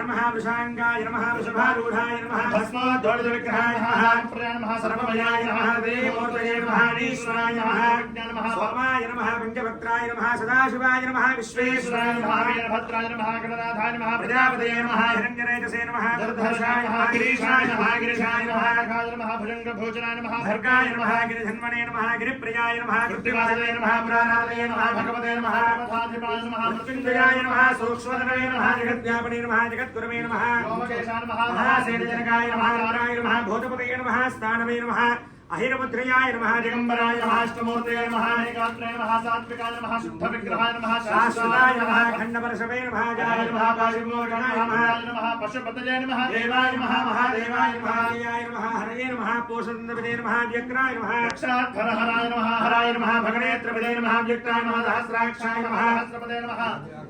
नमः वृषांगाय नमः वृषभारूढाय नमः भस्मोद्धोषविग्रहाय नमः नमः सर्वमयाय नमः देवमूर्तये नमः ईश्वराय नमः सोमाय नमः पंचभक्त्राय नमः सदाशिवाय नमः विश्वेश्वराय नमः वीरभद्राय नमः गणनाथाय नमः प्रजापतये नमः हिरण्यरेतसे नमः दुर्धर्षाय नमः गिरीशाय नमः गिरिशाय नमः भुजंगभोजनाय नमः भर्गाय नमः गिरिधन्वने नमः गिरिप्रियाय नमः कृत्तिवासवे नमः पुराणादये नमः भगवते नमः मथाधिपाय नमः मृत्युंजयाय नमः सूक्ष्मधनवे नमः जगद्व्यापिने नमः जगद्गुरवे नमः लोमकेशाय नमः महासेनजनकाय नमः रुद्राय नमः भूतपतये नमः स्थानवे नमः अहिरमुद्रयाय नमः दिगंबराय नमः अष्टमूर्तये नमः एकाग्राय नमः सात्विकाय नमः शुद्धविग्रहाय नमः शाश्वताय नमः खंडवर्षवे नमः जयाय नमः काशीमूर्धनाय नमः पशुपतये नमः देवाय नमः महादेवाय नमः हरये नमः हरये नमः पोषणविदे नमः व्यक्राय नमः रक्षाधरहराय नमः हराय नमः भगनेत्रविदे नमः व्यक्ताय नमः सहस्राक्षाय नमः सहस्रपदे नमः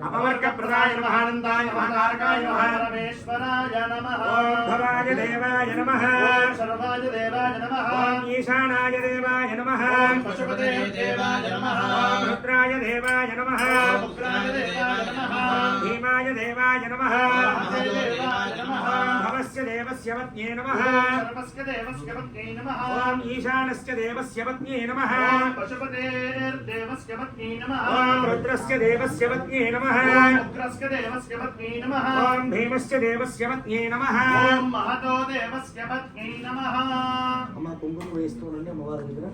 अपवर्गप्रदाय नमः आनन्दाय नमः तारकाय नमः परमेश्वराय नमः ओम भवाय देवाय नमः ओम सर्वाय देवाय नमः ईशानाय देवाय नमः पशुपते देवाय नमः रुद्राय देवाय नमः उग्राय देवाय नमः भीमाय देवाय नमः देवाय नमः भवस्य देवस्य पत्न्ये नमः सर्वस्य देवस्य पत्न्ये नमः ओम ईशानस्य देवस्य पत्न्ये नमः पशुपते देवस्य पत्न्ये नमः ओम रुद्रस्य देवस्य पत्न्ये नमः उग्रस्य देवस्य पत्न्ये नमः ओम भीमस्य देवस्य पत्न्ये नमः ओम महतो देवस्य पत्न्ये नमः अम्मा కుంకుమ వేస్తూ ఉండండి అమ్మవారి దగ్గర